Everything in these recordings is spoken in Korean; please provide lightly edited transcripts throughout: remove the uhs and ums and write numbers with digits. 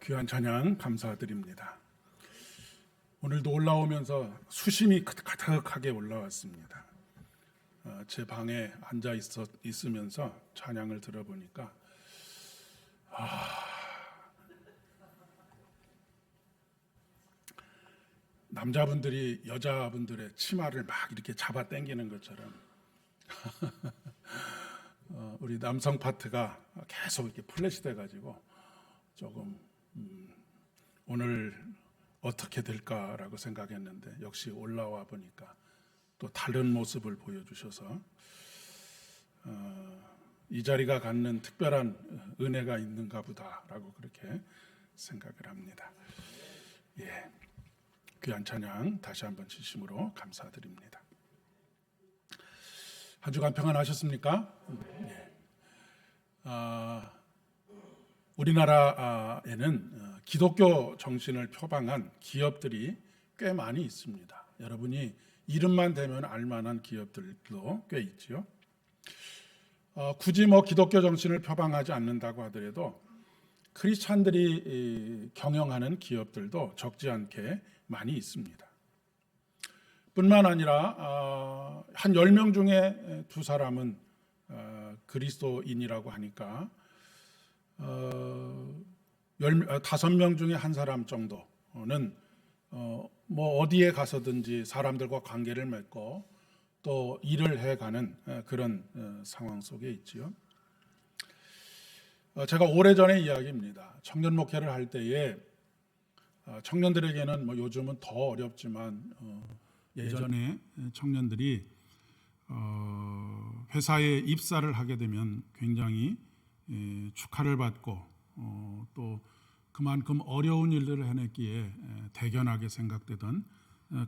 귀한 찬양 감사드립니다. 오늘도 올라오면서 수심이 가득하게 올라왔습니다. 제 방에 앉아 있으면서 찬양을 들어보니까 남자분들이 여자분들의 치마를 막 이렇게 잡아 당기는 것처럼 우리 남성 파트가 계속 이렇게 플래시 돼가지고 조금 오늘 어떻게 될까라고 생각했는데 역시 올라와 보니까 또 다른 모습을 보여주셔서 이 자리가 갖는 특별한 은혜가 있는가 보다라고 그렇게 생각을 합니다. 예, 귀한 찬양 다시 한번 진심으로 감사드립니다. 한 주간 평안하셨습니까? 예. 우리나라에는 기독교 정신을 표방한 기업들이 꽤 많이 있습니다. 여러분이 이름만 대면 알만한 기업들도 꽤 있지요. 굳이 기독교 정신을 표방하지 않는다고 하더라도 크리스찬들이 경영하는 기업들도 적지 않게 많이 있습니다. 뿐만 아니라 한 10명 중에 2사람은 그리스도인이라고 하니까 5명 중에 1사람 정도는 어디에 가서든지 사람들과 관계를 맺고 또 일을 해가는 그런 상황 속에 있지요. 제가 오래전의 이야기입니다. 청년 목회를 할 때에 청년들에게는 요즘은 더 어렵지만 예전에 청년들이 회사에 입사를 하게 되면 굉장히 축하를 받고 또 그만큼 어려운 일들을 해냈기에 대견하게 생각되던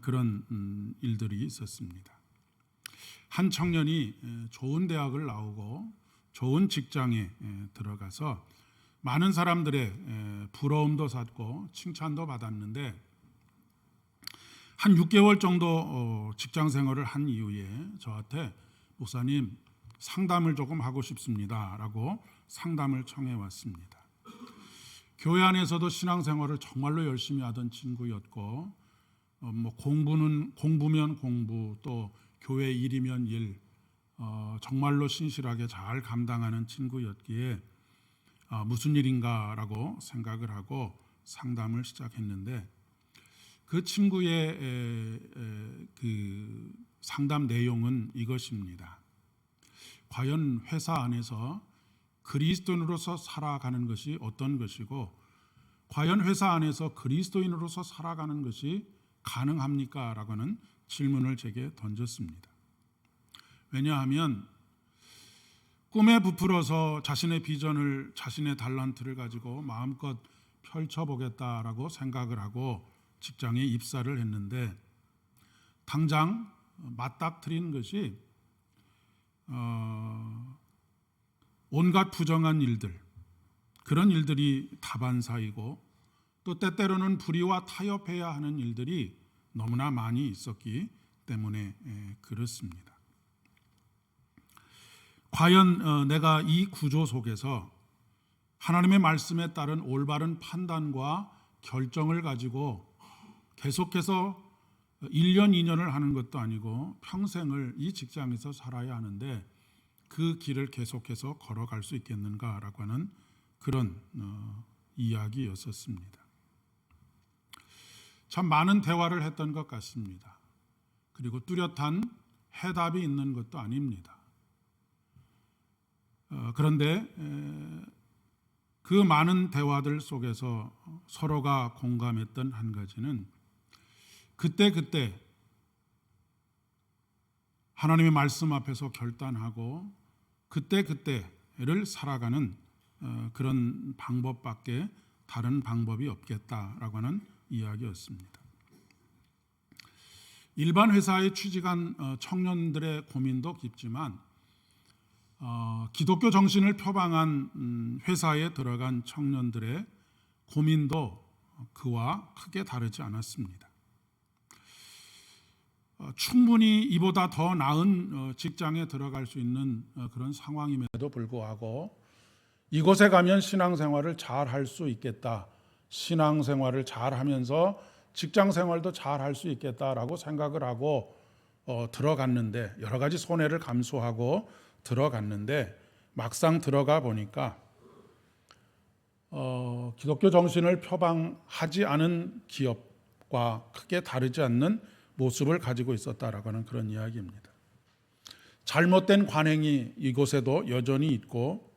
그런 일들이 있었습니다. 한 청년이 좋은 대학을 나오고 좋은 직장에 들어가서 많은 사람들의 부러움도 샀고 칭찬도 받았는데 한 6개월 정도 직장 생활을 한 이후에 저한테 목사님 상담을 조금 하고 싶습니다 라고 상담을 청해 왔습니다. 교회 안에서도 신앙생활을 정말로 열심히 하던 친구였고 공부면 공부 또 교회 일이면 일 정말로 신실하게 잘 감당하는 친구였기에 무슨 일인가라고 생각을 하고 상담을 시작했는데 그 친구의 그 상담 내용은 이것입니다. 과연 회사 안에서 그리스도인으로서 살아가는 것이 어떤 것이고 과연 회사 안에서 그리스도인으로서 살아가는 것이 가능합니까? 라고 하는 질문을 제게 던졌습니다. 왜냐하면 꿈에 부풀어서 자신의 비전을 자신의 달란트를 가지고 마음껏 펼쳐보겠다라고 생각을 하고 직장에 입사를 했는데 당장 맞닥뜨린 것이 온갖 부정한 일들 그런 일들이 다반사이고 또 때때로는 불의와 타협해야 하는 일들이 너무나 많이 있었기 때문에 그렇습니다. 과연 내가 이 구조 속에서 하나님의 말씀에 따른 올바른 판단과 결정을 가지고 계속해서 1년, 2년을 하는 것도 아니고 평생을 이 직장에서 살아야 하는데 그 길을 계속해서 걸어갈 수 있겠는가라고 하는 그런 이야기였었습니다. 참 많은 대화를 했던 것 같습니다. 그리고 뚜렷한 해답이 있는 것도 아닙니다. 그런데 그 많은 대화들 속에서 서로가 공감했던 한 가지는 그때 하나님의 말씀 앞에서 결단하고 그때를 살아가는 그런 방법밖에 다른 방법이 없겠다라고 하는 이야기였습니다. 일반 회사에 취직한 청년들의 고민도 깊지만 기독교 정신을 표방한 회사에 들어간 청년들의 고민도 그와 크게 다르지 않았습니다. 충분히 이보다 더 나은 직장에 들어갈 수 있는 그런 상황임에도 불구하고 이곳에 가면 신앙생활을 잘 할 수 있겠다 신앙생활을 잘 하면서 직장생활도 잘 할 수 있겠다라고 생각을 하고 들어갔는데, 여러 가지 손해를 감수하고 들어갔는데, 막상 들어가 보니까 기독교 정신을 표방하지 않은 기업과 크게 다르지 않는 모습을 가지고 있었다라고 하는 그런 이야기입니다. 잘못된 관행이 이곳에도 여전히 있고,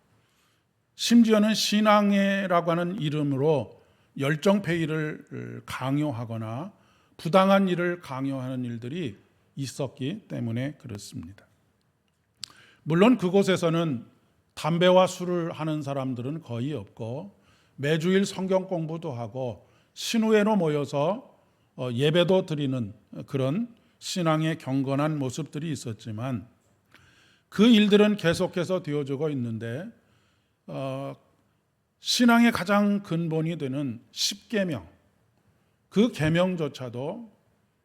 심지어는 신앙회라고 하는 이름으로 열정페이를 강요하거나 부당한 일을 강요하는 일들이 있었기 때문에 그렇습니다. 물론 그곳에서는 담배와 술을 하는 사람들은 거의 없고, 매주일 성경 공부도 하고 신우회로 모여서 예배도 드리는 그런 신앙의 경건한 모습들이 있었지만, 그 일들은 계속해서 되어지고 있는데, 신앙의 가장 근본이 되는 십계명, 그 계명조차도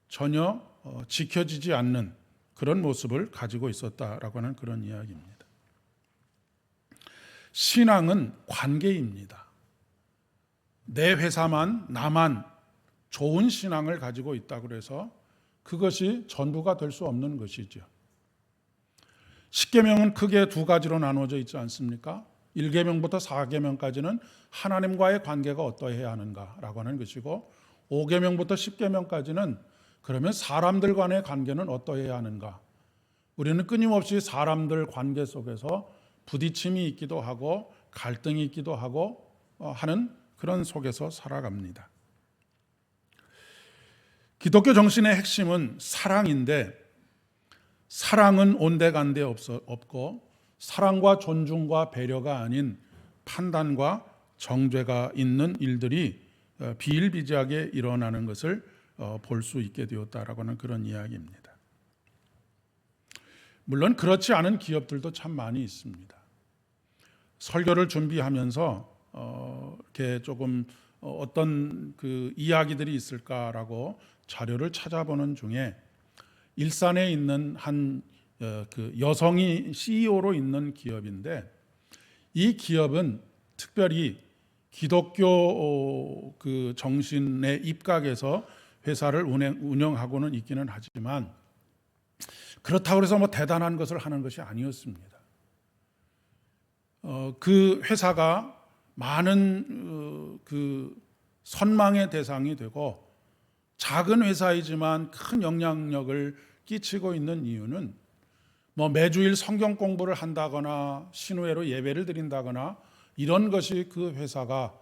전혀 지켜지지 않는 그런 모습을 가지고 있었다라고 하는 그런 이야기입니다. 신앙은 관계입니다. 내 회사만, 나만 좋은 신앙을 가지고 있다고 해서 그것이 전부가 될 수 없는 것이죠. 십계명은 크게 두 가지로 나누어져 있지 않습니까? 1계명부터 4계명까지는 하나님과의 관계가 어떠해야 하는가라고 하는 것이고, 5계명부터 10계명까지는 그러면 사람들 간의 관계는 어떠해야 하는가. 우리는 끊임없이 사람들 관계 속에서 부딪힘이 있기도 하고 갈등이 있기도 하고 하는 그런 속에서 살아갑니다. 기독교 정신의 핵심은 사랑인데, 사랑은 온데간데 없고, 사랑과 존중과 배려가 아닌 판단과 정죄가 있는 일들이 비일비재하게 일어나는 것을 볼 수 있게 되었다라고 하는 그런 이야기입니다. 물론 그렇지 않은 기업들도 참 많이 있습니다. 설교를 준비하면서 이렇게 조금 어떤 그 이야기들이 있을까라고 자료를 찾아보는 중에, 일산에 있는 한 그 여성이 CEO로 있는 기업인데, 이 기업은 특별히 기독교 그 정신에 입각해서 회사를 운영하고는 있기는 하지만, 그렇다고 해서 뭐 대단한 것을 하는 것이 아니었습니다. 그 회사가 많은 그 선망의 대상이 되고, 작은 회사이지만 큰 영향력을 끼치고 있는 이유는, 뭐 매주일 성경 공부를 한다거나 신우회로 예배를 드린다거나 이런 것이 그 회사가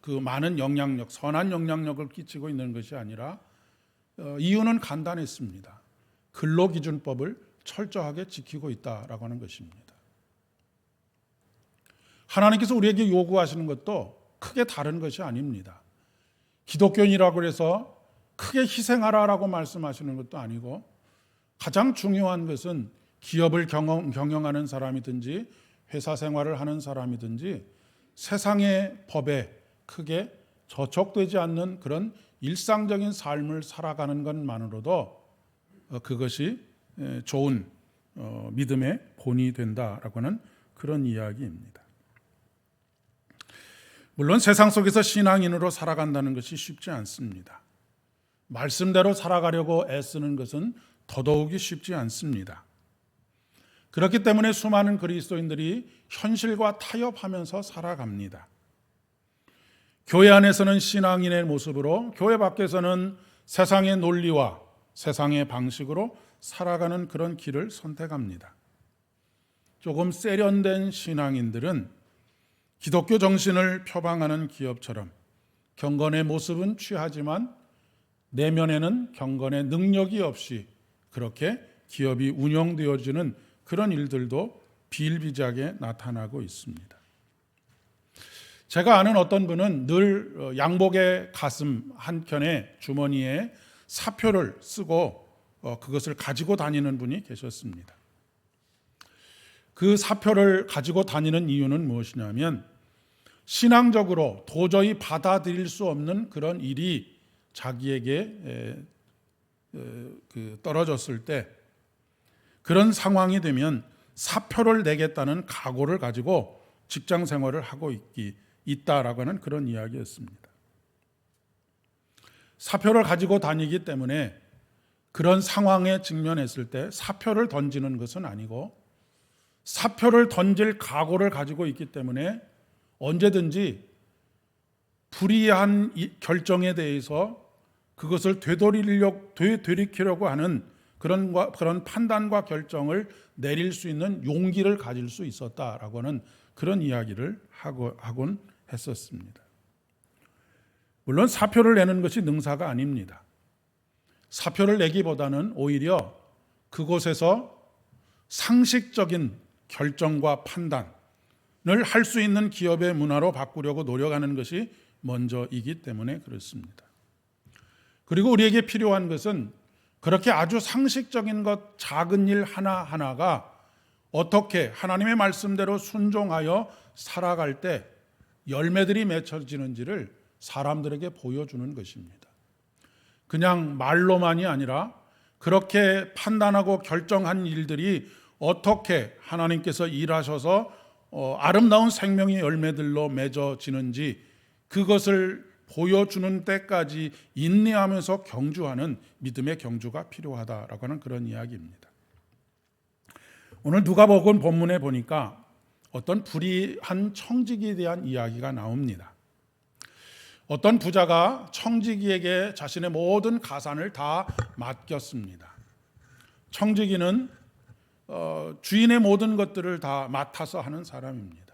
그 많은 영향력, 선한 영향력을 끼치고 있는 것이 아니라, 이유는 간단했습니다. 근로기준법을 철저하게 지키고 있다라고 하는 것입니다. 하나님께서 우리에게 요구하시는 것도 크게 다른 것이 아닙니다. 기독교인이라고 해서 크게 희생하라라고 말씀하시는 것도 아니고, 가장 중요한 것은 기업을 경영하는 사람이든지 회사 생활을 하는 사람이든지 세상의 법에 크게 저촉되지 않는 그런 일상적인 삶을 살아가는 것만으로도 그것이 좋은 믿음의 본이 된다라고 하는 그런 이야기입니다. 물론 세상 속에서 신앙인으로 살아간다는 것이 쉽지 않습니다. 말씀대로 살아가려고 애쓰는 것은 더더욱이 쉽지 않습니다. 그렇기 때문에 수많은 그리스도인들이 현실과 타협하면서 살아갑니다. 교회 안에서는 신앙인의 모습으로, 교회 밖에서는 세상의 논리와 세상의 방식으로 살아가는 그런 길을 선택합니다. 조금 세련된 신앙인들은 기독교 정신을 표방하는 기업처럼 경건의 모습은 취하지만 내면에는 경건의 능력이 없이 그렇게 기업이 운영되어지는 그런 일들도 비일비재하게 나타나고 있습니다. 제가 아는 어떤 분은 늘 양복의 가슴 한켠에 주머니에 사표를 쓰고 그것을 가지고 다니는 분이 계셨습니다. 그 사표를 가지고 다니는 이유는 무엇이냐면, 신앙적으로 도저히 받아들일 수 없는 그런 일이 자기에게 떨어졌을 때, 그런 상황이 되면 사표를 내겠다는 각오를 가지고 직장 생활을 하고 있기 있다라고 하는 그런 이야기였습니다. 사표를 가지고 다니기 때문에 그런 상황에 직면했을 때 사표를 던지는 것은 아니고 사표를 던질 각오를 가지고 있기 때문에 언제든지 불이한 결정에 대해서 그것을 되돌이키려고 하는 그런 판단과 결정을 내릴 수 있는 용기를 가질 수 있었다라고 하는 그런 이야기를 하곤 했었습니다. 물론 사표를 내는 것이 능사가 아닙니다. 사표를 내기보다는 오히려 그곳에서 상식적인 결정과 판단을 할 수 있는 기업의 문화로 바꾸려고 노력하는 것이 먼저이기 때문에 그렇습니다. 그리고 우리에게 필요한 것은 그렇게 아주 상식적인 것, 작은 일 하나하나가 어떻게 하나님의 말씀대로 순종하여 살아갈 때 열매들이 맺혀지는지를 사람들에게 보여주는 것입니다. 그냥 말로만이 아니라 그렇게 판단하고 결정한 일들이 어떻게 하나님께서 일하셔서 아름다운 생명의 열매들로 맺어지는지 그것을 보여주는 때까지 인내하면서 경주하는 믿음의 경주가 필요하다라고 하는 그런 이야기입니다. 오늘 누가복음 본문에 보니까 어떤 불의한 청지기에 대한 이야기가 나옵니다. 어떤 부자가 청지기에게 자신의 모든 가산을 다 맡겼습니다. 청지기는 주인의 모든 것들을 다 맡아서 하는 사람입니다.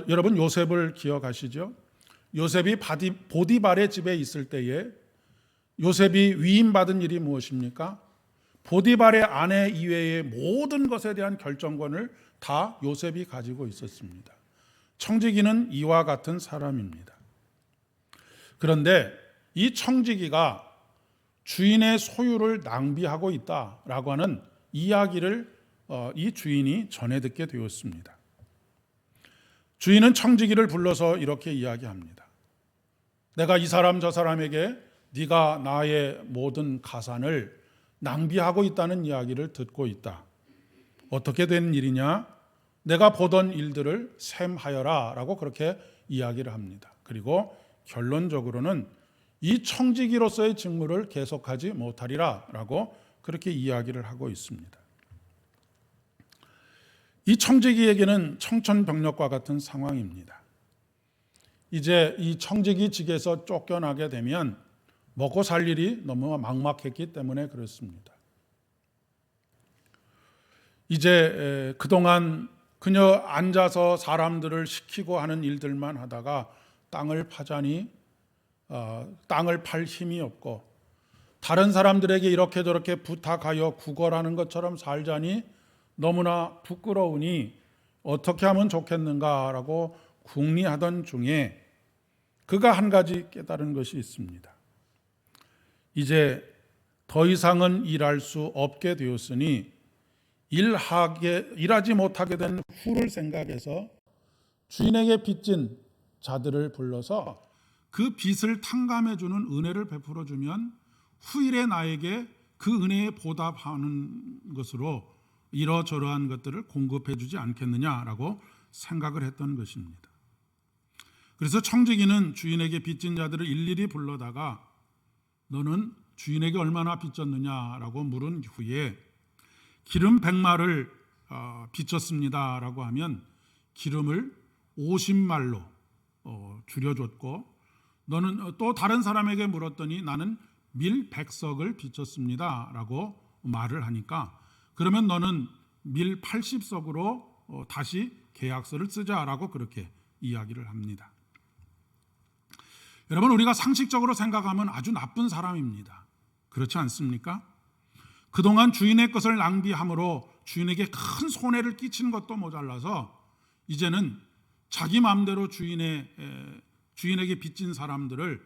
여러분 요셉을 기억하시죠? 요셉이 보디발의 집에 있을 때에 요셉이 위임받은 일이 무엇입니까? 보디발의 아내 이외의 모든 것에 대한 결정권을 다 요셉이 가지고 있었습니다. 청지기는 이와 같은 사람입니다. 그런데 이 청지기가 주인의 소유를 낭비하고 있다라고 하는 이야기를 이 주인이 전해 듣게 되었습니다. 주인은 청지기를 불러서 이렇게 이야기합니다. 내가 이 사람 저 사람에게 네가 나의 모든 가산을 낭비하고 있다는 이야기를 듣고 있다. 어떻게 된 일이냐? 내가 보던 일들을 셈하여라 라고 그렇게 이야기를 합니다. 그리고 결론적으로는 이 청지기로서의 직무를 계속하지 못하리라 라고 그렇게 이야기를 하고 있습니다. 이 청지기에게는 청천벽력과 같은 상황입니다. 이제 이 청지기직에서 쫓겨나게 되면 먹고 살 일이 너무 막막했기 때문에 그렇습니다. 이제 그동안 그녀 앉아서 사람들을 시키고 하는 일들만 하다가 땅을 파자니 땅을 팔 힘이 없고 다른 사람들에게 이렇게 저렇게 부탁하여 구걸하는 것처럼 살자니 너무나 부끄러우니 어떻게 하면 좋겠는가라고 궁리하던 중에 그가 한 가지 깨달은 것이 있습니다. 이제 더 이상은 일할 수 없게 되었으니 일하지 못하게 된 후를 생각해서 주인에게 빚진 자들을 불러서 그 빚을 탕감해주는 은혜를 베풀어주면 후일에 나에게 그 은혜에 보답하는 것으로 이러저러한 것들을 공급해주지 않겠느냐라고 생각을 했던 것입니다. 그래서 청지기는 주인에게 빚진 자들을 일일이 불러다가 너는 주인에게 얼마나 빚졌느냐라고 물은 후에 기름 100말을 빚졌습니다라고 하면 기름을 50말로 줄여줬고 너는 또 다른 사람에게 물었더니 나는 밀 100석을 빚졌습니다라고 말을 하니까 그러면 너는 밀 80석으로 다시 계약서를 쓰자라고 그렇게 이야기를 합니다. 여러분 우리가 상식적으로 생각하면 아주 나쁜 사람입니다. 그렇지 않습니까? 그동안 주인의 것을 낭비함으로 주인에게 큰 손해를 끼친 것도 모자라서 이제는 자기 마음대로 주인에게 빚진 사람들을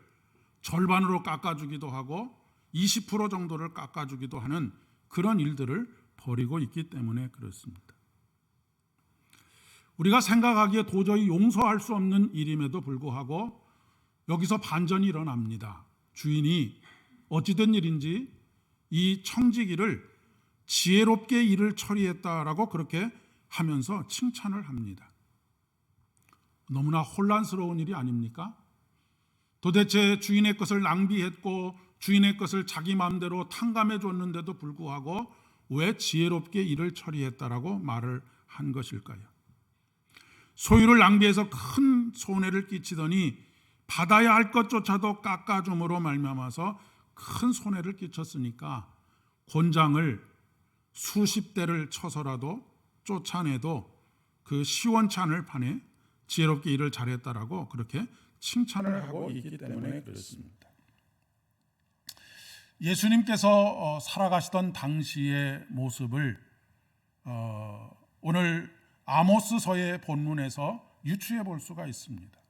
절반으로 깎아주기도 하고 20% 정도를 깎아주기도 하는 그런 일들을 벌이고 있기 때문에 그렇습니다. 우리가 생각하기에 도저히 용서할 수 없는 일임에도 불구하고 여기서 반전이 일어납니다. 주인이 어찌된 일인지 이 청지기를 지혜롭게 일을 처리했다라고 그렇게 하면서 칭찬을 합니다. 너무나 혼란스러운 일이 아닙니까? 도대체 주인의 것을 낭비했고 주인의 것을 자기 마음대로 탕감해 줬는데도 불구하고 왜 지혜롭게 일을 처리했다라고 말을 한 것일까요? 소유를 낭비해서 큰 손해를 끼치더니 받아야 할 것조차도 깎아줌으로 말미암아서 큰 손해를 끼쳤으니까 곤장을 수십 대를 쳐서라도 쫓아내도 그 시원찮을 판에 지혜롭게 일을 잘했다라고 그렇게 칭찬을 하고 있기 때문에 그렇습니다. 예수님께서 살아가시던 당시의 모습을 오늘 아모스서의 본문에서 유추해 볼 수가 있습니다.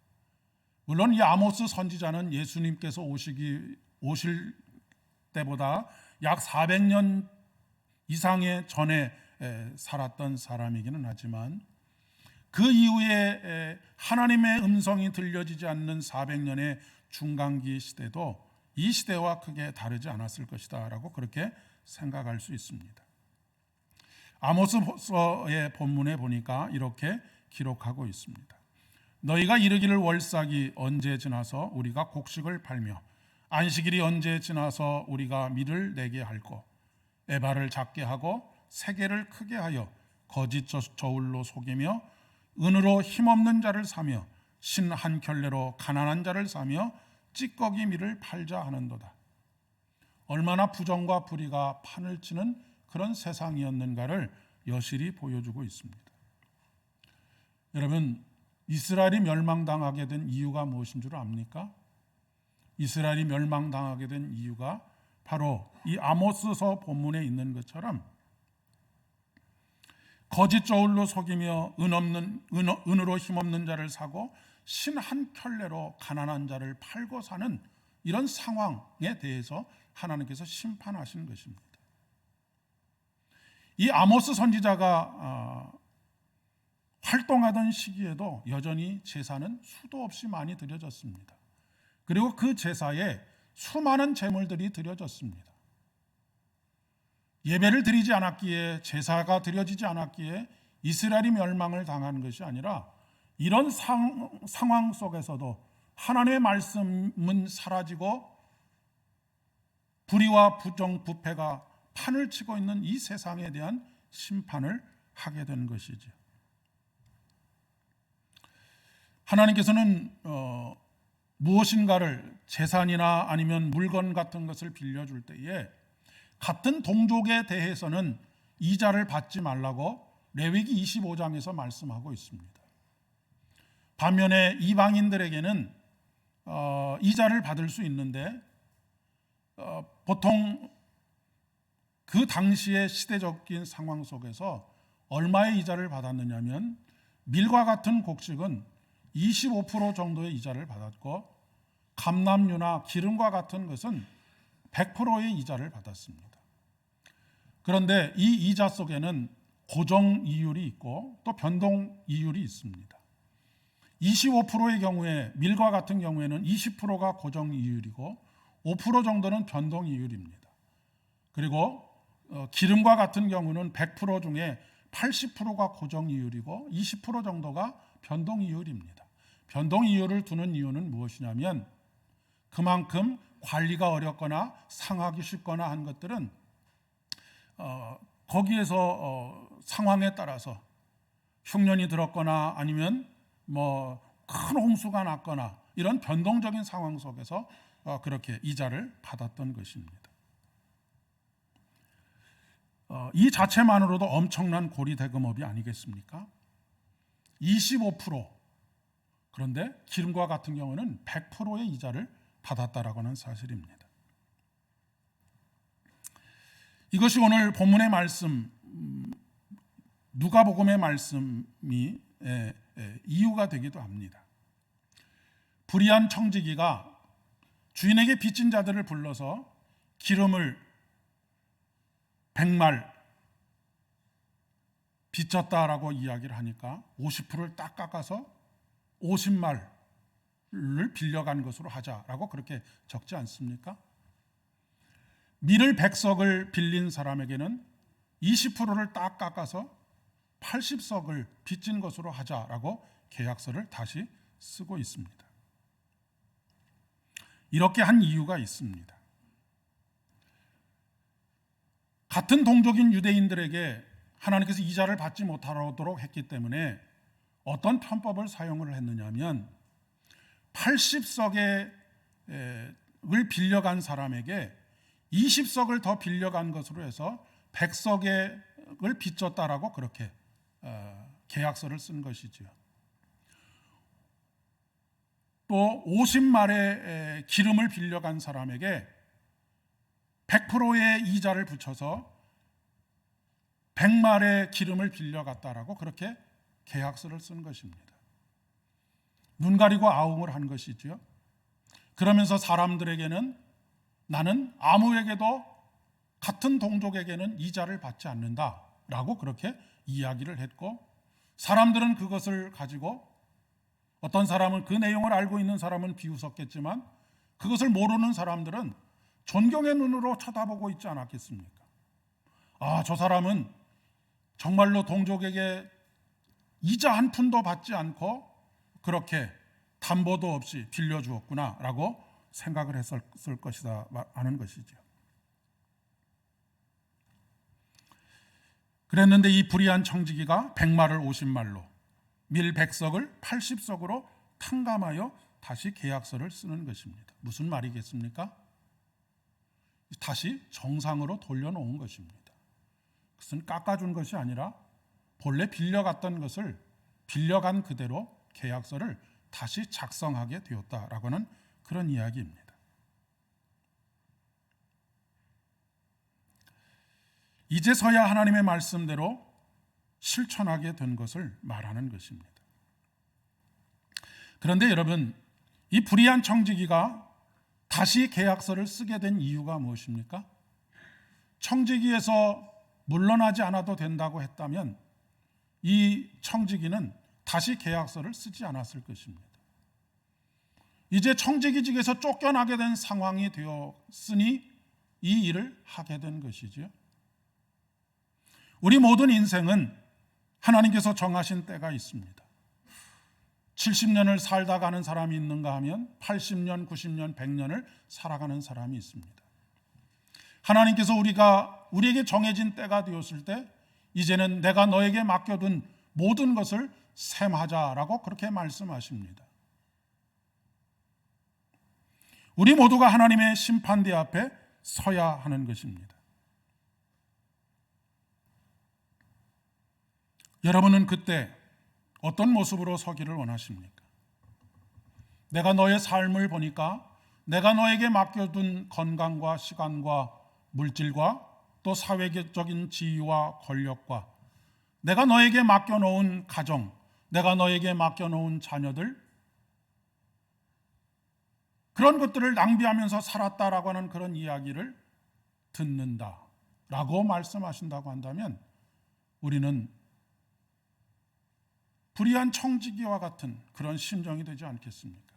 물론 이 아모스 선지자는 예수님께서 오실 때보다 약 400년 이상의 전에 살았던 사람이기는 하지만 그 이후에 하나님의 음성이 들려지지 않는 400년의 중간기 시대도 이 시대와 크게 다르지 않았을 것이다 라고 그렇게 생각할 수 있습니다. 아모스서의 본문에 보니까 이렇게 기록하고 있습니다. 너희가 이르기를 월삭이 언제 지나서 우리가 곡식을 팔며 안식일이 언제 지나서 우리가 밀을 내게 할꼬 에바를 작게 하고 세계를 크게 하여 거짓 저울로 속이며 은으로 힘없는 자를 사며 신 한 켤레로 가난한 자를 사며 찌꺼기 밀을 팔자 하는도다. 얼마나 부정과 불의가 판을 치는 그런 세상이었는가를 여실히 보여주고 있습니다. 여러분, 이스라엘이 멸망당하게 된 이유가 무엇인 줄 압니까? 이스라엘이 멸망당하게 된 이유가 바로 이 아모스서 본문에 있는 것처럼 거짓 저울로 속이며 은으로 힘없는 자를 사고 신 한 켤레로 가난한 자를 팔고 사는 이런 상황에 대해서 하나님께서 심판하신 것입니다. 이 아모스 선지자가 활동하던 시기에도 여전히 제사는 수도 없이 많이 드려졌습니다. 그리고 그 제사에 수많은 제물들이 드려졌습니다. 예배를 드리지 않았기에, 제사가 드려지지 않았기에 이스라엘이 멸망을 당한 것이 아니라 이런 상황 속에서도 하나님의 말씀은 사라지고 불의와 부정, 부패가 판을 치고 있는 이 세상에 대한 심판을 하게 된 것이죠. 하나님께서는 무엇인가를 재산이나 아니면 물건 같은 것을 빌려줄 때에 같은 동족에 대해서는 이자를 받지 말라고 레위기 25장에서 말씀하고 있습니다. 반면에 이방인들에게는 이자를 받을 수 있는데 보통 그 당시의 시대적인 상황 속에서 얼마의 이자를 받았느냐면 밀과 같은 곡식은 25% 정도의 이자를 받았고 감람류나 기름과 같은 것은 100%의 이자를 받았습니다. 그런데 이 이자 속에는 고정 이율이 있고 또 변동 이율이 있습니다. 25%의 경우에 밀과 같은 경우에는 20%가 고정 이율이고 5% 정도는 변동 이율입니다. 그리고 기름과 같은 경우는 100% 중에 80%가 고정 이율이고 20% 정도가 변동 이율입니다. 변동 이율을 두는 이유는 무엇이냐면 그만큼 관리가 어렵거나 상하기 쉽거나 한 것들은 거기에서 상황에 따라서 흉년이 들었거나 아니면 큰 홍수가 났거나 이런 변동적인 상황 속에서 그렇게 이자를 받았던 것입니다. 이 자체만으로도 엄청난 고리대금업이 아니겠습니까? 25% 그런데 기름과 같은 경우는 100%의 이자를 받았다라고 하는 사실입니다. 이것이 오늘 본문의 말씀, 누가복음의 말씀이 이유가 되기도 합니다. 불의한 청지기가 주인에게 빚진 자들을 불러서 기름을 100말 빚졌다라고 이야기를 하니까 50%를 딱 깎아서 50말을 빌려간 것으로 하자라고 그렇게 적지 않습니까? 밀을 100석을 빌린 사람에게는 20%를 딱 깎아서 80석을 빚진 것으로 하자라고 계약서를 다시 쓰고 있습니다. 이렇게 한 이유가 있습니다. 같은 동족인 유대인들에게 하나님께서 이자를 받지 못하도록 했기 때문에 어떤 편법을 사용을 했느냐면 80석을 빌려간 사람에게 20석을 더 빌려간 것으로 해서 100석을 빚졌다라고 그렇게 계약서를 쓴 것이지요. 또 50말의 기름을 빌려간 사람에게 100%의 이자를 붙여서 100말의 기름을 빌려갔다라고 그렇게 계약서를 쓴 것입니다. 눈 가리고 아웅을 한 것이지요. 그러면서 사람들에게는 나는 아무에게도 같은 동족에게는 이자를 받지 않는다라고 그렇게 이야기를 했고, 사람들은 그것을 가지고 어떤 사람은 그 내용을 알고 있는 사람은 비웃었겠지만 그것을 모르는 사람들은 존경의 눈으로 쳐다보고 있지 않았겠습니까? 아, 저 사람은 정말로 동족에게 이자 한 푼도 받지 않고 그렇게 담보도 없이 빌려주었구나 라고 생각을 했을 것이다 하는 것이죠. 그랬는데 이 불의한 청지기가 100말을 50말로, 밀 100석을 80석으로 탕감하여 다시 계약서를 쓰는 것입니다. 무슨 말이겠습니까? 다시 정상으로 돌려놓은 것입니다. 그것은 깎아준 것이 아니라 본래 빌려갔던 것을 빌려간 그대로 계약서를 다시 작성하게 되었다라고 하는 그런 이야기입니다. 이제서야 하나님의 말씀대로 실천하게 된 것을 말하는 것입니다. 그런데 여러분, 이 불의한 청지기가 다시 계약서를 쓰게 된 이유가 무엇입니까? 청지기에서 물러나지 않아도 된다고 했다면 이 청지기는 다시 계약서를 쓰지 않았을 것입니다. 이제 청지기직에서 쫓겨나게 된 상황이 되었으니 이 일을 하게 된 것이죠. 우리 모든 인생은 하나님께서 정하신 때가 있습니다. 70년을 살다 가는 사람이 있는가 하면 80년, 90년, 100년을 살아가는 사람이 있습니다. 하나님께서 우리에게 정해진 때가 되었을 때 이제는 내가 너에게 맡겨둔 모든 것을 셈하자라고 그렇게 말씀하십니다. 우리 모두가 하나님의 심판대 앞에 서야 하는 것입니다. 여러분은 그때 어떤 모습으로 서기를 원하십니까? 내가 너의 삶을 보니까 내가 너에게 맡겨둔 건강과 시간과 물질과 또 사회적인 지위와 권력과 내가 너에게 맡겨놓은 가정, 내가 너에게 맡겨놓은 자녀들, 그런 것들을 낭비하면서 살았다라고 하는 그런 이야기를 듣는다라고 말씀하신다고 한다면 우리는 불의한 청지기와 같은 그런 심정이 되지 않겠습니까?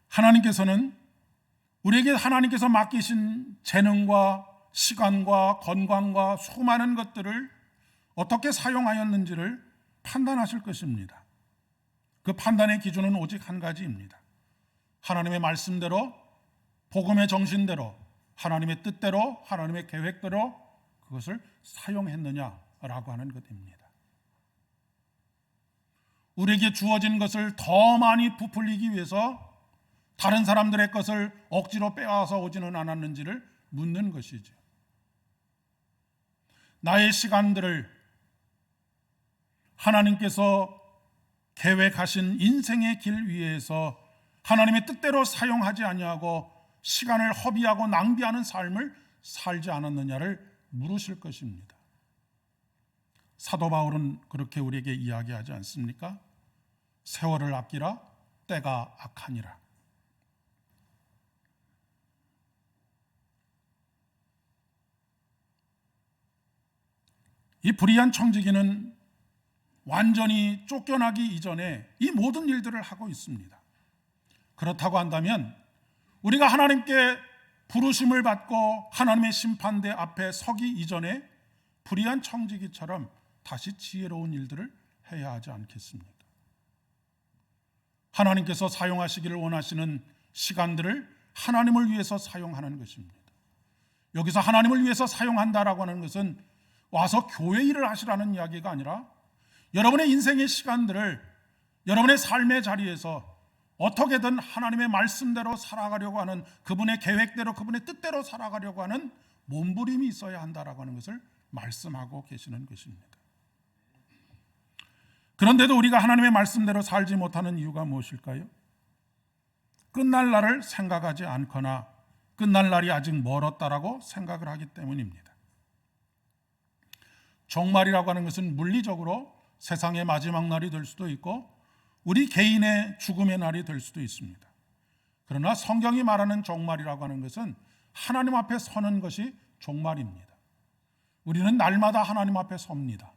하나님께서는 우리에게 하나님께서 맡기신 재능과 시간과 건강과 수많은 것들을 어떻게 사용하였는지를 판단하실 것입니다. 그 판단의 기준은 오직 한 가지입니다. 하나님의 말씀대로, 복음의 정신대로, 하나님의 뜻대로, 하나님의 계획대로 그것을 사용했느냐라고 하는 것입니다. 우리에게 주어진 것을 더 많이 부풀리기 위해서 다른 사람들의 것을 억지로 빼앗아 오지는 않았는지를 묻는 것이죠. 나의 시간들을 하나님께서 계획하신 인생의 길 위에서 하나님의 뜻대로 사용하지 아니하고 시간을 허비하고 낭비하는 삶을 살지 않았느냐를 물으실 것입니다. 사도 바울은 그렇게 우리에게 이야기하지 않습니까? 세월을 아끼라, 때가 악하니라. 이 불의한 청지기는 완전히 쫓겨나기 이전에 이 모든 일들을 하고 있습니다. 그렇다고 한다면 우리가 하나님께 부르심을 받고 하나님의 심판대 앞에 서기 이전에 불의한 청지기처럼 다시 지혜로운 일들을 해야 하지 않겠습니까? 하나님께서 사용하시기를 원하시는 시간들을 하나님을 위해서 사용하는 것입니다. 여기서 하나님을 위해서 사용한다라고 하는 것은 와서 교회 일을 하시라는 이야기가 아니라 여러분의 인생의 시간들을 여러분의 삶의 자리에서 어떻게든 하나님의 말씀대로 살아가려고 하는, 그분의 계획대로 그분의 뜻대로 살아가려고 하는 몸부림이 있어야 한다라고 하는 것을 말씀하고 계시는 것입니다. 그런데도 우리가 하나님의 말씀대로 살지 못하는 이유가 무엇일까요? 끝날 날을 생각하지 않거나 끝날 날이 아직 멀었다라고 생각을 하기 때문입니다. 종말이라고 하는 것은 물리적으로 세상의 마지막 날이 될 수도 있고 우리 개인의 죽음의 날이 될 수도 있습니다. 그러나 성경이 말하는 종말이라고 하는 것은 하나님 앞에 서는 것이 종말입니다. 우리는 날마다 하나님 앞에 섭니다.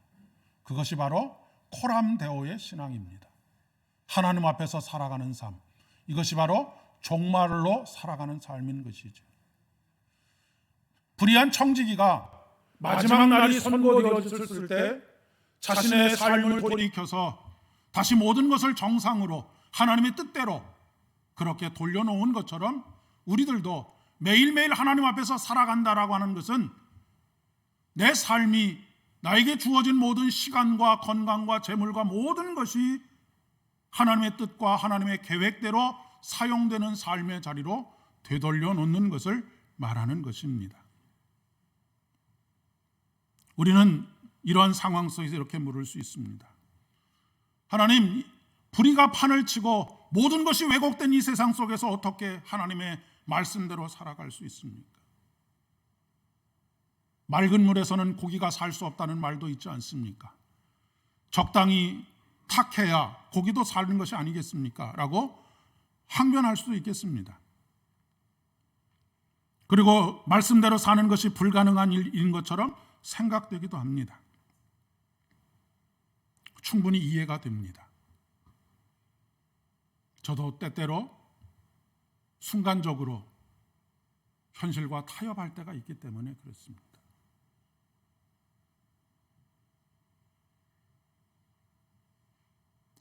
그것이 바로 코람데오의 신앙입니다. 하나님 앞에서 살아가는 삶, 이것이 바로 종말로 살아가는 삶인 것이죠. 불의한 청지기가 마지막 날이 선고되어졌을 때 자신의 삶을 돌이켜서 다시 모든 것을 정상으로 하나님의 뜻대로 그렇게 돌려놓은 것처럼 우리들도 매일매일 하나님 앞에서 살아간다라고 하는 것은 내 삶이, 나에게 주어진 모든 시간과 건강과 재물과 모든 것이 하나님의 뜻과 하나님의 계획대로 사용되는 삶의 자리로 되돌려 놓는 것을 말하는 것입니다. 우리는 이러한 상황 속에서 이렇게 물을 수 있습니다. 하나님, 불의가 판을 치고 모든 것이 왜곡된 이 세상 속에서 어떻게 하나님의 말씀대로 살아갈 수 있습니까? 맑은 물에서는 고기가 살 수 없다는 말도 있지 않습니까? 적당히 탁해야 고기도 사는 것이 아니겠습니까? 라고 항변할 수도 있겠습니다. 그리고 말씀대로 사는 것이 불가능한 일인 것처럼 생각되기도 합니다. 충분히 이해가 됩니다. 저도 때때로 순간적으로 현실과 타협할 때가 있기 때문에 그렇습니다.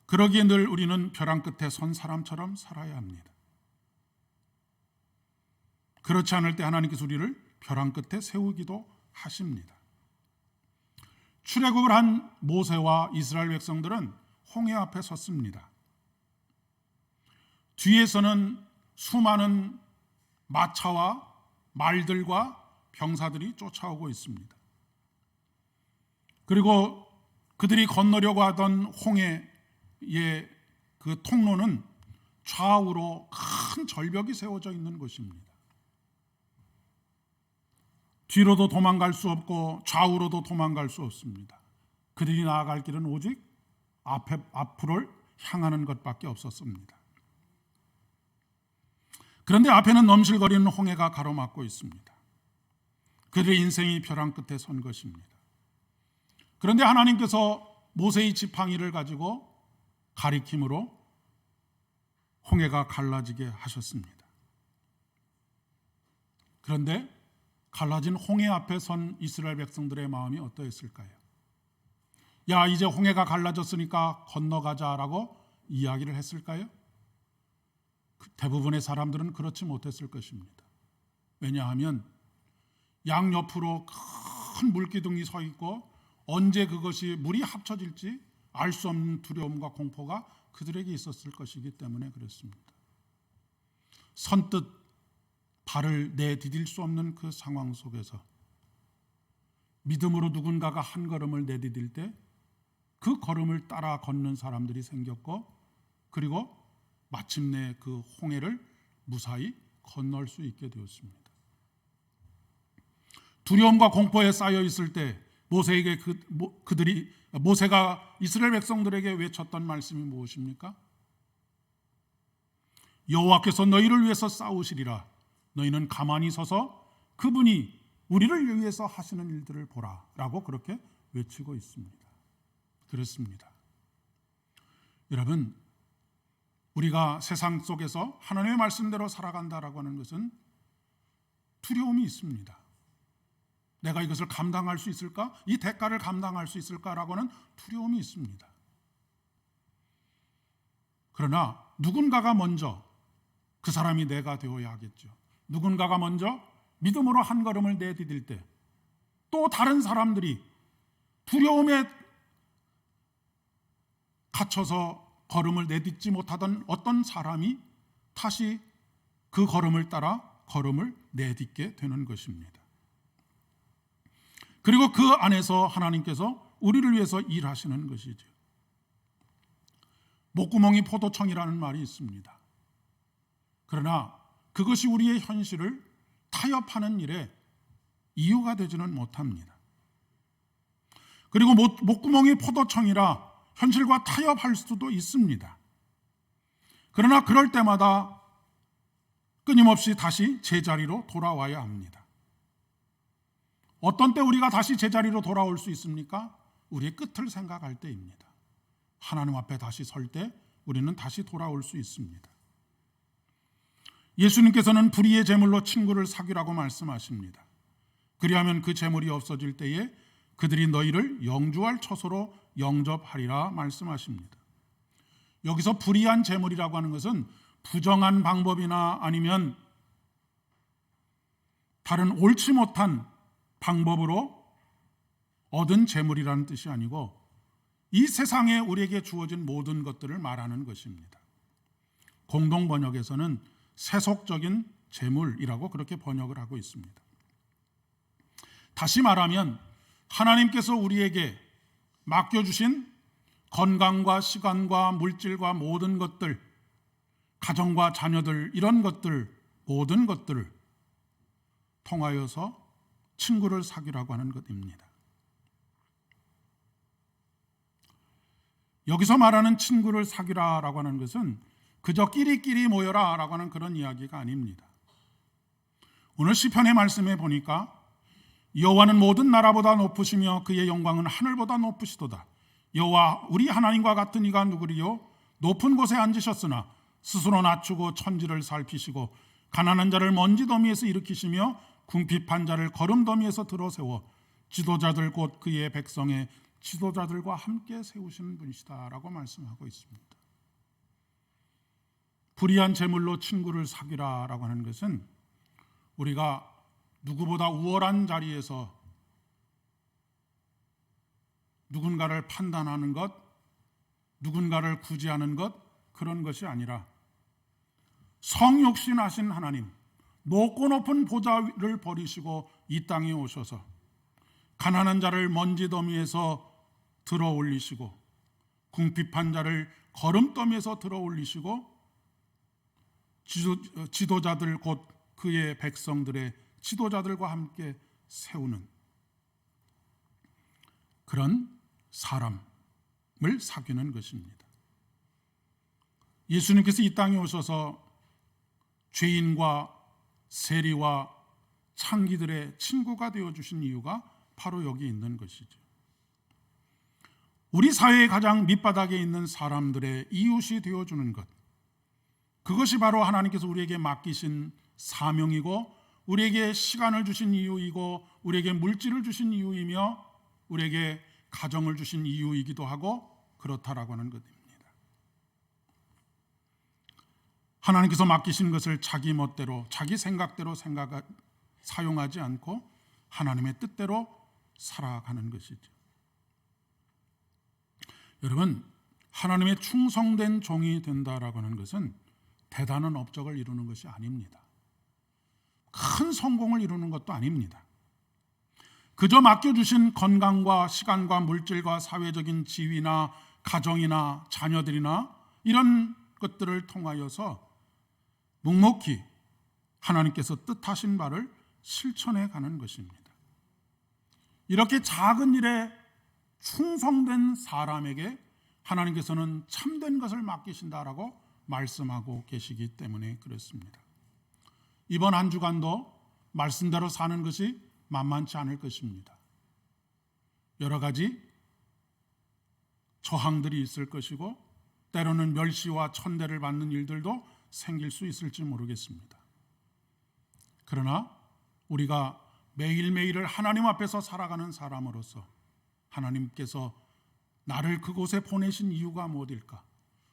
그러기에 늘 우리는 벼랑 끝에 선 사람처럼 살아야 합니다. 그렇지 않을 때 하나님께서 우리를 벼랑 끝에 세우기도 하십니다. 출애굽을 한 모세와 이스라엘 백성들은 홍해 앞에 섰습니다. 뒤에서는 수많은 마차와 말들과 병사들이 쫓아오고 있습니다. 그리고 그들이 건너려고 하던 홍해의 그 통로는 좌우로 큰 절벽이 세워져 있는 곳입니다. 뒤로도 도망갈 수 없고 좌우로도 도망갈 수 없습니다. 그들이 나아갈 길은 오직 앞으로를 향하는 것밖에 없었습니다. 그런데 앞에는 넘실거리는 홍해가 가로막고 있습니다. 그들의 인생이 벼랑 끝에 선 것입니다. 그런데 하나님께서 모세의 지팡이를 가지고 가리킴으로 홍해가 갈라지게 하셨습니다. 그런데 갈라진 홍해 앞에 선 이스라엘 백성들의 마음이 어떠했을까요? 야, 이제 홍해가 갈라졌으니까 건너가자라고 이야기를 했을까요? 대부분의 사람들은 그렇지 못했을 것입니다. 왜냐하면 양옆으로 큰 물기둥이 서 있고 언제 그것이 물이 합쳐질지 알 수 없는 두려움과 공포가 그들에게 있었을 것이기 때문에 그렇습니다. 선뜻 발을 내디딜 수 없는 그 상황 속에서 믿음으로 누군가가 한 걸음을 내디딜 때 그 걸음을 따라 걷는 사람들이 생겼고, 그리고 마침내 그 홍해를 무사히 건널 수 있게 되었습니다. 두려움과 공포에 쌓여 있을 때 모세에게 모세가 이스라엘 백성들에게 외쳤던 말씀이 무엇입니까? 여호와께서 너희를 위해서 싸우시리라. 너희는 가만히 서서 그분이 우리를 위해서 하시는 일들을 보라 라고 그렇게 외치고 있습니다. 그렇습니다. 여러분, 우리가 세상 속에서 하나님의 말씀대로 살아간다라고 하는 것은 두려움이 있습니다. 내가 이것을 감당할 수 있을까? 이 대가를 감당할 수 있을까라고는 두려움이 있습니다. 그러나 누군가가 먼저 그 사람이 내가 되어야 하겠죠. 누군가가 먼저 믿음으로 한 걸음을 내디딜 때 또 다른 사람들이 두려움에 갇혀서 걸음을 내딛지 못하던 어떤 사람이 다시 그 걸음을 따라 걸음을 내딛게 되는 것입니다. 그리고 그 안에서 하나님께서 우리를 위해서 일하시는 것이죠. 목구멍이 포도청이라는 말이 있습니다. 그러나 그것이 우리의 현실을 타협하는 일에 이유가 되지는 못합니다. 그리고 목구멍이 포도청이라 현실과 타협할 수도 있습니다. 그러나 그럴 때마다 끊임없이 다시 제자리로 돌아와야 합니다. 어떤 때 우리가 다시 제자리로 돌아올 수 있습니까? 우리의 끝을 생각할 때입니다. 하나님 앞에 다시 설 때 우리는 다시 돌아올 수 있습니다. 예수님께서는 불의의 재물로 친구를 사귀라고 말씀하십니다. 그리하면 그 재물이 없어질 때에 그들이 너희를 영주할 처소로 영접하리라 말씀하십니다. 여기서 불의한 재물이라고 하는 것은 부정한 방법이나 아니면 다른 옳지 못한 방법으로 얻은 재물이라는 뜻이 아니고 이 세상에 우리에게 주어진 모든 것들을 말하는 것입니다. 공동 번역에서는 세속적인 재물이라고 그렇게 번역을 하고 있습니다. 다시 말하면 하나님께서 우리에게 맡겨주신 건강과 시간과 물질과 모든 것들, 가정과 자녀들, 이런 것들, 모든 것들을 통하여서 친구를 사귀라고 하는 것입니다. 여기서 말하는 친구를 사귀라라고 하는 것은 그저 끼리끼리 모여라라고 하는 그런 이야기가 아닙니다. 오늘 시편의 말씀에 보니까 여호와는 모든 나라보다 높으시며 그의 영광은 하늘보다 높으시도다. 여호와 우리 하나님과 같은 이가 누구리요? 높은 곳에 앉으셨으나 스스로 낮추고 천지를 살피시고 가난한 자를 먼지 더미에서 일으키시며 궁핍한 자를 거름 더미에서 들어세워 지도자들 곧 그의 백성의 지도자들과 함께 세우시는 분이시다라고 말씀하고 있습니다. 불의한 재물로 친구를 사귀라라고 하는 것은 우리가 누구보다 우월한 자리에서 누군가를 판단하는 것, 누군가를 구제하는 것, 그런 것이 아니라 성육신하신 하나님, 높고 높은 보좌를 버리시고 이 땅에 오셔서 가난한 자를 먼지 더미에서 들어 올리시고 궁핍한 자를 거름 더미에서 들어 올리시고 지도자들 곧 그의 백성들의 지도자들과 함께 세우는 그런 사람을 사귀는 것입니다. 예수님께서 이 땅에 오셔서 죄인과 세리와 창기들의 친구가 되어주신 이유가 바로 여기 있는 것이죠. 우리 사회의 가장 밑바닥에 있는 사람들의 이웃이 되어주는 것, 그것이 바로 하나님께서 우리에게 맡기신 사명이고 우리에게 시간을 주신 이유이고 우리에게 물질을 주신 이유이며 우리에게 가정을 주신 이유이기도 하고 그렇다라고 하는 것입니다. 하나님께서 맡기신 것을 자기 멋대로 자기 생각대로 사용하지 않고 하나님의 뜻대로 살아가는 것이죠. 여러분, 하나님의 충성된 종이 된다라고 하는 것은 대단한 업적을 이루는 것이 아닙니다. 큰 성공을 이루는 것도 아닙니다. 그저 맡겨주신 건강과 시간과 물질과 사회적인 지위나 가정이나 자녀들이나 이런 것들을 통하여서 묵묵히 하나님께서 뜻하신 바를 실천해 가는 것입니다. 이렇게 작은 일에 충성된 사람에게 하나님께서는 참된 것을 맡기신다라고 말씀하고 계시기 때문에 그렇습니다. 이번 한 주간도 말씀대로 사는 것이 만만치 않을 것입니다. 여러 가지 저항들이 있을 것이고 때로는 멸시와 천대를 받는 일들도 생길 수 있을지 모르겠습니다. 그러나 우리가 매일매일을 하나님 앞에서 살아가는 사람으로서 하나님께서 나를 그곳에 보내신 이유가 무엇일까?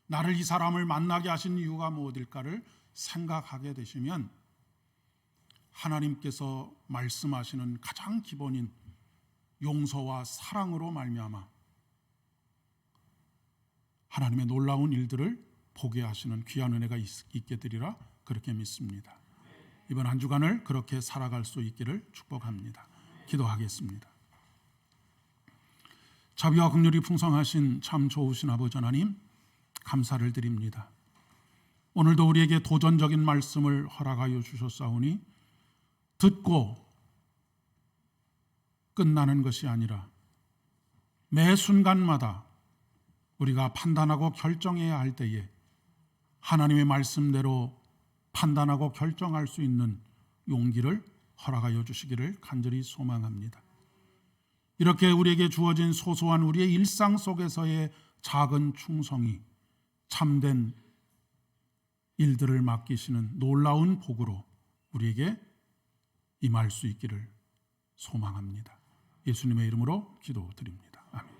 나를 이 사람을 만나게 하신 이유가 무엇일까를 생각하게 되시면 하나님께서 말씀하시는 가장 기본인 용서와 사랑으로 말미암아 하나님의 놀라운 일들을 보게 하시는 귀한 은혜가 있게 되리라 그렇게 믿습니다. 이번 한 주간을 그렇게 살아갈 수 있기를 축복합니다. 기도하겠습니다. 자비와 긍휼이 풍성하신 참 좋으신 아버지 하나님, 감사를 드립니다. 오늘도 우리에게 도전적인 말씀을 허락하여 주셨사오니 듣고 끝나는 것이 아니라 매 순간마다 우리가 판단하고 결정해야 할 때에 하나님의 말씀대로 판단하고 결정할 수 있는 용기를 허락하여 주시기를 간절히 소망합니다. 이렇게 우리에게 주어진 소소한 우리의 일상 속에서의 작은 충성이 참된 일들을 맡기시는 놀라운 복으로 우리에게 임할 수 있기를 소망합니다. 예수님의 이름으로 기도드립니다. 아멘.